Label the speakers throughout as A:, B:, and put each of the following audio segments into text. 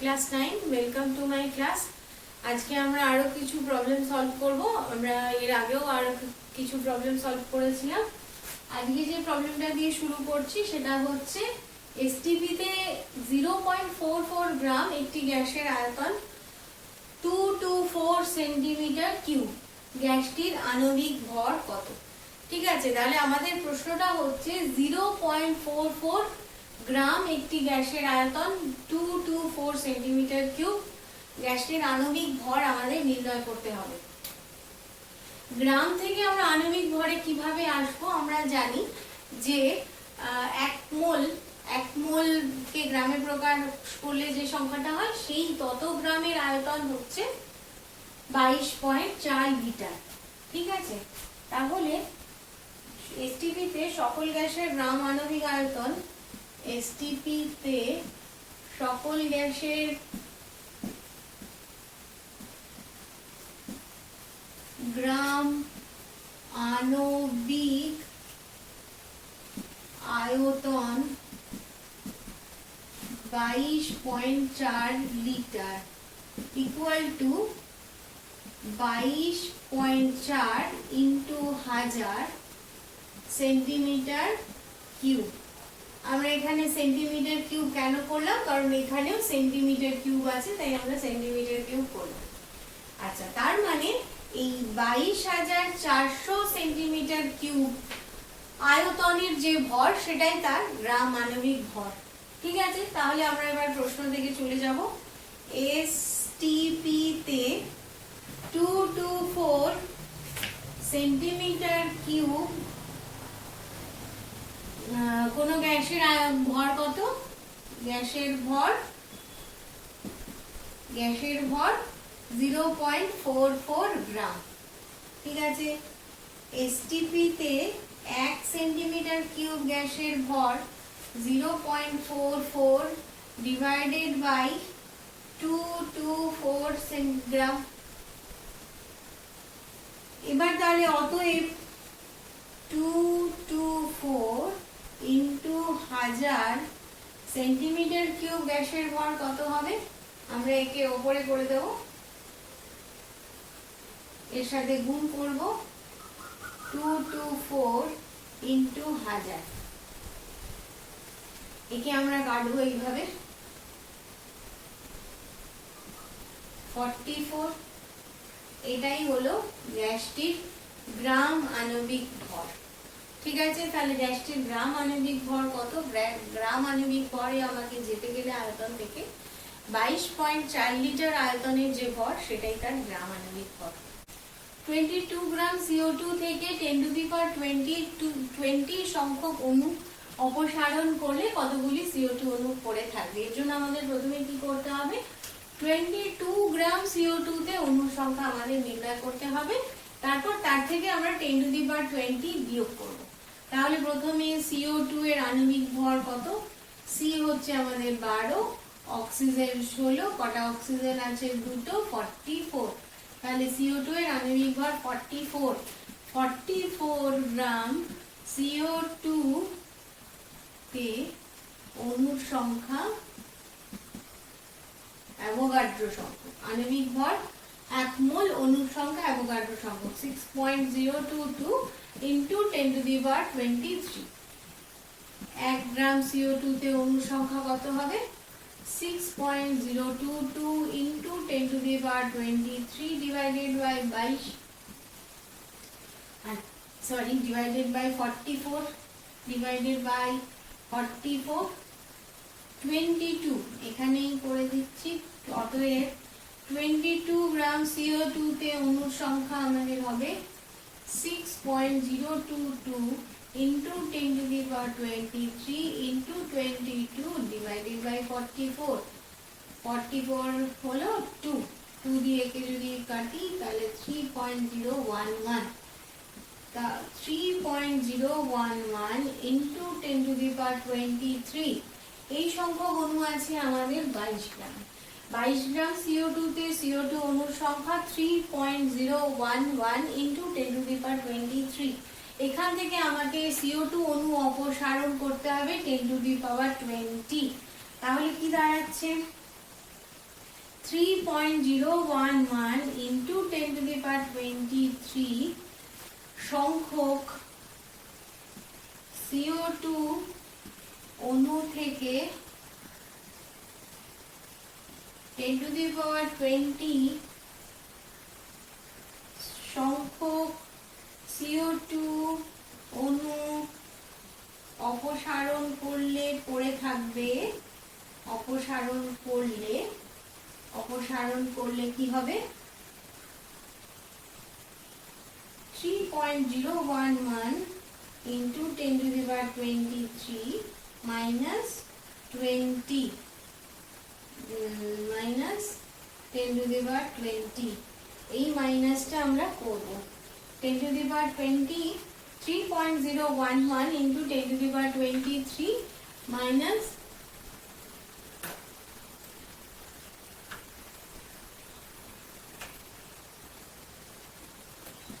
A: Class 9 welcome to my class. আজকে আমরা আরো কিছু প্রবলেম সলভ করব। আমরা এর আগেও আরো কিছু প্রবলেম সলভ করেছিলাম। আজকে যে প্রবলেমটা দিয়ে শুরু করছি সেটা হচ্ছে এসটিপি তে 0.44 গ্রাম একটি গ্যাসের আয়তন 224 সেন্টিমিটার কিউব। গ্যাসটির আণবিক ভর কত? ঠিক আছে, তাহলে আমাদের প্রশ্নটা হচ্ছে 0.44 গ্রাম একটি গ্যাসের আয়তন 224 সেন্টিমিটার কিউব। গ্যাসটির আণবিক ভর আমাদের নির্ণয় করতে হবে। গ্রাম থেকে আমরা আণবিক ভরে কিভাবে আসবো? আমরা জানি যে এক মোল কে গ্রামে প্রকাশ করলে যে সংখ্যাটা হয় সেই তত গ্রামের আয়তন হচ্ছে 22.4 লিটার। ঠিক আছে, তাহলে এসটিপি তে সকল গ্যাসের গ্রাম আণবিক আয়তন, এসটিপি তে সকল গ্যাসের গ্রাম আণবিক আয়তন 22.4 litre equal to 22.4 into 1000 centimetre cube. আমরা এখানে সেন্টিমিটার কিউব কেন করলাম? কারণ এখানেও সেন্টিমিটার কিউব আছে, তাই আমরা সেন্টিমিটার কিউব করলাম। আচ্ছা, তার মানে এই 22,400 সেন্টিমিটার কিউব আয়তনের যে ভর সেটাই তার গ্রাম আণবিক ভর। ঠিক আছে, তাহলে আমরা এবার প্রশ্ন থেকে চলে যাব। এসটিপি তে 224 সেন্টিমিটার কিউব কোন গ্যাসের ভর কত? গ্যাসের ভর 0.44 গ্রাম। ঠিক আছে, এসটিপি তে 1 সেন্টিমিটার কিউব গ্যাসের ভর 0.44 ডিভাইডেড বাই 224 গ্রাম। এবার তাহলে অতএব 224 ইন্টু 1000 সেন্টিমিটার কিউব গ্যাসের ভর কত হবে? আমরা একে ওপরে করে দেব, এর সাথে গুণ করব 224 ইন্টু 1000। একে আমরা কাটবো এইভাবে 44। এটাই হলো গ্যাসটির গ্রাম আণবিক ভর। ঠিক আছে, তাহলে গ্যাসটির গ্রাম আণবিক ভর কত? গ্রাম আণবিক ভরে আমাকে যেতে গেলে আয়তন থেকে 22.4 লিটার আয়তনের যে ভর সেটাই তার গ্রাম আণবিক ভর। 22 গ্রাম CO2 থেকে 10⁻20 সংখ্যক অণু অপসারণ করলে কতগুলি CO2 অণু পড়ে থাকবে? এর জন্য আমাদের প্রথমে কি করতে হবে? 22 গ্রাম CO2 তে অণুর সংখ্যা আমাদের নির্ণয় করতে হবে। তারপর তার থেকে আমরা 10⁻20 বিয়োগ করব। তাহলে প্রথমে CO2 এর আণবিক ভর কত? C হচ্ছে আমাদের 12, অক্সিজেন 16, কটা অক্সিজেন আছে? দুটো, 44। তাহলে CO2 এর আণবিক ভর 44 গ্রাম CO2 তে অণুর সংখ্যা, অ্যাভোগাড্রো সংখ্যক। আণবিক ভর 1 মোল, অণুর সংখ্যা অ্যাভোগাড্রো সংখ্যক 6.022 ইন্টু 10⁻23। 1 গ্রাম CO2 তে অণুর সংখ্যা কত হবে? 6.022 into 10⁻23 divided by 44 divided by 44 22। এখানেই করে দিচ্ছি। অতএব 22 গ্রাম CO2 তে অণুর সংখ্যা আমাদের হবে 6.022 ইন্টু 10⁻23 ইন্টু 22 ডিভাইডেড বাই 44। 44 হলো 2 দিয়ে একে যদি কাটি তাহলে 3.011। 3.011 ইন্টু 10⁻23। এই সংখ্যক অণু আছে আমাদের 22 গ্রাম। 22 গ্রাম CO2 তে CO2 অণুর সংখ্যা 3.011 ইন্টু 10⁻23। এখান থেকে আমাকে CO2 অণু অপসারণ করতে হবে 10⁻20। তাহলে কি দাঁড়াচ্ছে? 3.011 into 10 to the power 23 সংখ্যক CO2 অণু থেকে 10 to the power 20 সংখ্যক CO2 অণু অপসারণ করলে পড়ে থাকবে, অপসারণ করলে কি হবে? 3.011 into 10 to the power 23 minus 20 minus 10 to the power 20, এই মাইনাসটা আমরা করব। 10 to the power 20 3.011 into 10 to the power 23 minus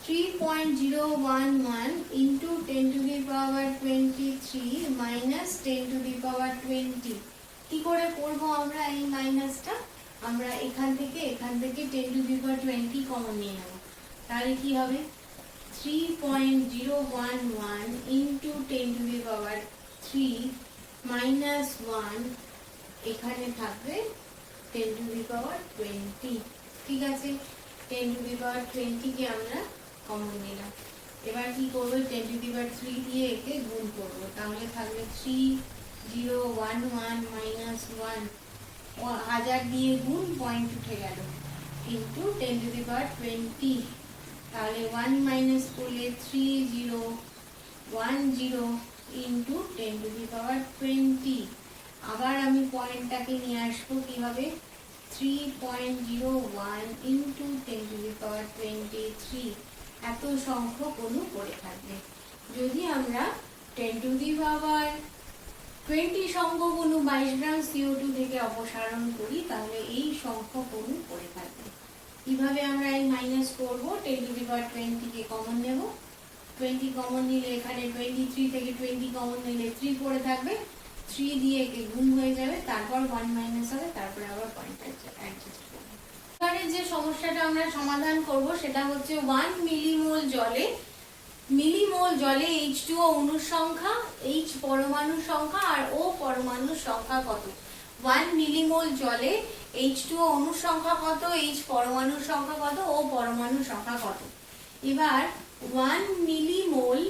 A: 3.011 into 10 to the power 23 minus 10 to the power 20, কি করে করব আমরা এই মাইনাসটা? আমরা এখান থেকে 10 to the power 20 কমন নিয়ে নেব। তাহলে কি হবে? 3.011 into 10 to the power 3 minus 1, এখানে থাকবে 10 to the power 20। ঠিক আছে, 10 to the power 20 কে আমরা কমন নিলাম। এবার কি করব? 10 to the power 3 দিয়ে একে গুণ করব। তাহলে থাকবে 3011 minus 1, 1000 দিয়ে গুণ, পয়েন্ট উঠে গেল, ইন্টু 10 to the power 20। তাহলে 1 মাইনাস করলে 3010 ইন্টু 10 to the power 20। আবার আমি পয়েন্টটাকে নিয়ে আসবো কিভাবে? 3.01 ইন্টু 10 to the power 23, এত সংখ্যক অণু পড়ে থাকবে। যদি আমরা 10 to the power 20 সংখ্যক অণু 22 গ্রাম CO2 থেকে অপসারণ করি, তাহলে এই সংখ্যক অণু পড়ে থাকবে। কিভাবে আমরা এই মাইনাস করব? 10 to the power 20 K common নেব, 20 কমন নিলে এখানে 23 থেকে 20 কমন নিলে 3 পড়ে থাকবে, 3 দিয়ে একে গুণ হয়ে যাবে, তারপর 1 মাইনাস হবে, তারপরে আবার পয়েন্ট অ্যাডজাস্ট করব। এবারে যে সমস্যাটা আমরা সমাধান করব সেটা হচ্ছে 1 মিলিমোল জলে H2O অণুর সংখ্যা, H পরমাণুর সংখ্যা আর O পরমাণুর সংখ্যা কত? 1 মিলিমোল জলে H2O অণুর সংখ্যা কত, H পরমাণুর সংখ্যা কত, O পরমাণুর সংখ্যা কত? এবার 1 millimole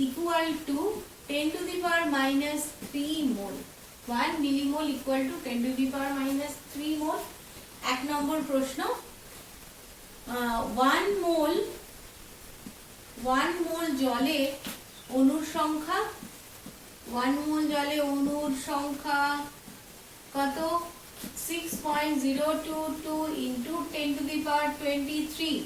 A: equal to 10 to the power minus 3 mol। 1 millimole equal to 10 to the power minus 3 mol। এক নম্বর প্রশ্ন, 1 মোল জলে অণুর সংখ্যা, 1 মোল জলে অণুর সংখ্যা কত? 6.022 into 10 to the power 23।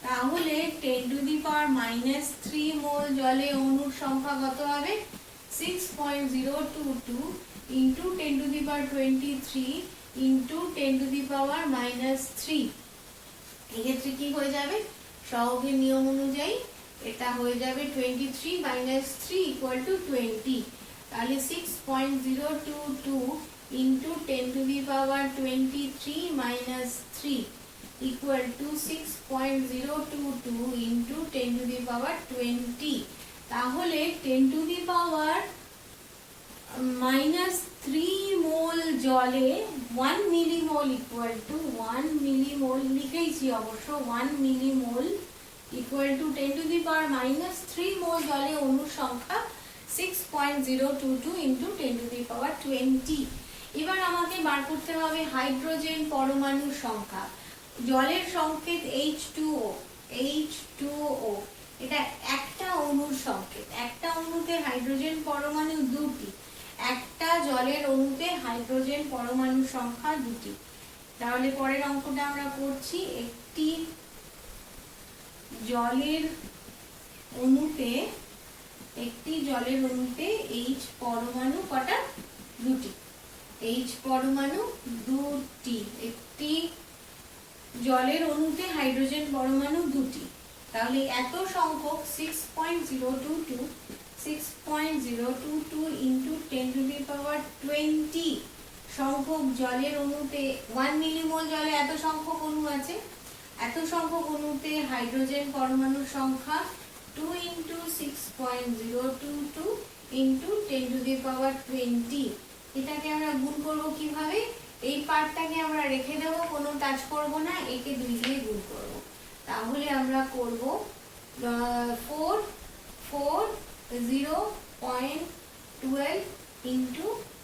A: তাহলে 10 to the power minus 3 মোল জলে অণুর সংখ্যা কত হবে? 6.022 into 10 to the power 23 into 10 to the power minus 3। এক্ষেত্রে কি হয়ে যাবে? সহগের নিয়ম অনুযায়ী এটা হয়ে যাবে 23 minus 3 equal to 20। তাহলে 6.022 into 10 to the power 23 minus 3 equal to 6.022 into 10 to the power 20। তাহলে 10 to the power minus 3 মোল জলে 1 মিলিমোল equal to 1 মিলিমোল লিখেছি অবশ্য, 1 millimole equal to 10 to the power minus 3 মোল জলে অণুর সংখ্যা 6.022 into 10 to the power 20। এবার আমাকে বার করতে হবে হাইড্রোজেন পরমাণুর সংখ্যা। জলের সংকেত H2O, এটা একটা অণুর সংকেত, একটা অণুতে হাইড্রোজেন পরমাণু দুটি, একটা জলের অণুতে হাইড্রোজেন পরমাণুর সংখ্যা দুটি। তাহলে পরের অঙ্কটা আমরা করছি, একটি জলের অণুতে H পরমাণু কটা? দুটি, H পরমাণু দুটি। একটি জলের অণুতে হাইড্রোজেন পরমাণু দুটি, তাহলে এত সংখ্যক 6.022 into 10 to the power 20 সংখ্যক সংখ্যক জলের অণুতে 1 মিলিমোল জলে এত সংখ্যক অণু আছে, এত সংখ্যক অণুতে হাইড্রোজেন পরমাণুর সংখ্যা 2 × 6.022 × 10⁻20। এটাকে আমরা গুণ করব কিভাবে? এই পার্টটাকে আমরা রেখে দেব, কোনো টাচ করব না, একে 2 দিয়ে গুণ করব। তাহলে আমরা করব 440.12 ×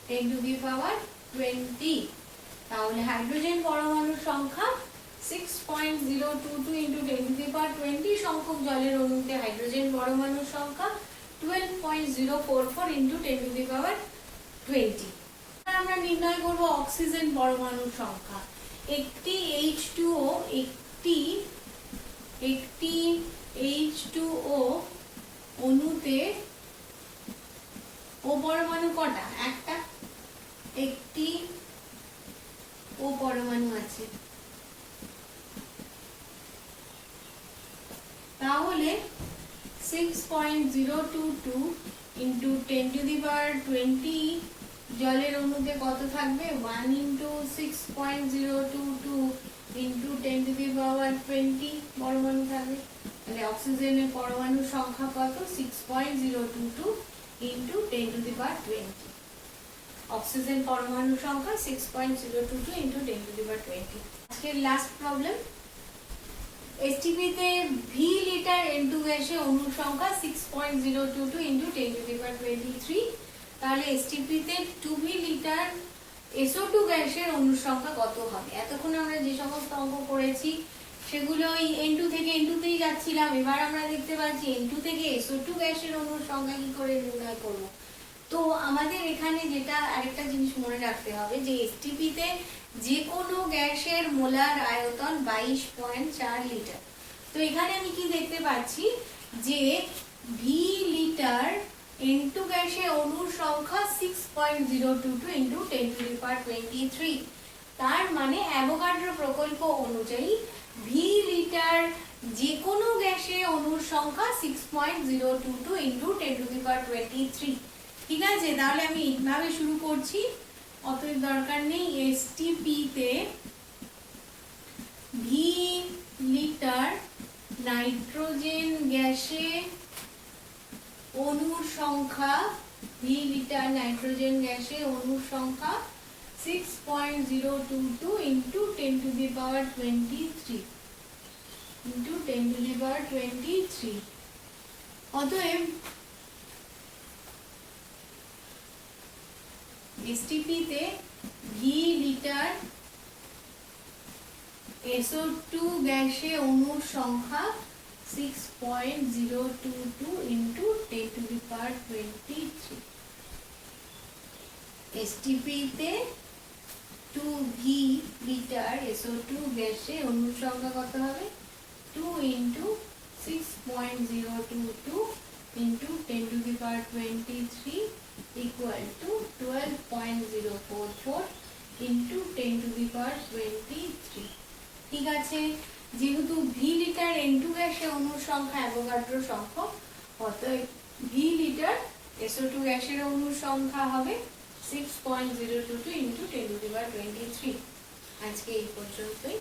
A: 10⁻20। তাহলে হাইড্রোজেন পরমাণুর সংখ্যা 6.022 × 10⁻20, সংখ্যক জলের অণুতে হাইড্রোজেন পরমাণুর সংখ্যা 12.044 × 10⁻20। আমরা নির্ণয় করব অক্সিজেন পরমাণুর সংখ্যা। একটি H2O একটি H2O অণুতে ও পরমাণু কটা? একটা, একটি ও পরমাণু আছে। তাহলে 6.022 × 10⁻20 জলের অণুতে কত থাকবে? 1 × 6.022 × 10⁻20 পরমাণু থাকবে। তাহলে অক্সিজেনের পরমাণুর সংখ্যা কত? 6.022 × 10⁻20। অক্সিজেন পরমাণুর সংখ্যা 6.022 × 10⁻20। আজকের লাস্ট প্রবলেম। এসটিপি তে ভি লিটার N2 গ্যাসে অণুর সংখ্যা 6.022 × 10⁻23। তাহলে এসটিপি তে 2V লিটার SO2 গ্যাসের অণুর সংখ্যা কত হবে? এতক্ষণ আমরা যে সমস্ত অঙ্ক করেছি সেগুলো ওই N2 থেকে N2 তেই যাচ্ছিলাম। এবার আমরা দেখতে পাচ্ছি N2 থেকে SO2 গ্যাসের অণুর সংখ্যা কি করে নির্ণয় করব। তো আমাদের এখানে যেটা আরেকটা জিনিস মনে রাখতে হবে যে এসটিপি তে যে কোনো গ্যাসের মোলার আয়তন 22.4 লিটার। তো এখানে আমি কি দেখতে পাচ্ছি যে ভি লিটার N2 গ্যাসে অণুর সংখ্যা 6.022 × 10⁻23। তার মানে অ্যাভোগাড্রো প্রকল্প অনুযায়ী ভি লিটার যে কোনো গ্যাসে অণুর সংখ্যা 6.022 × 10⁻23। ঠিক আছে, তাহলে আমি এইভাবে শুরু করছি, অতএব দরকার নেই। এসটিপি তে ভি লিটার নাইট্রোজেন গ্যাসে অণুর সংখ্যা, ভি লিটার নাইট্রোজেন গ্যাসে অণুর সংখ্যা 6.022 × 10⁻23 × 10⁻23। অতএব এসটিপি তে ভি লিটার SO2 গ্যাসে অণুর সংখ্যা 6.022 × 10⁻23। এসটিপি তে 2V লিটার SO2 গ্যাসে অণুর সংখ্যা কত হবে? 2 × 6.022 × 10⁻23 = 12.044 × 10⁻23। ঠিক আছে, যেহেতু ভি লিটার N2 গ্যাসে অণুর সংখ্যা অ্যাভোগাড্রো সংখ্যক, অতএব ভি লিটার SO2 গ্যাসের অণুর সংখ্যা হবে 6.022 × 10⁻23। আজকে এই পর্যন্তই।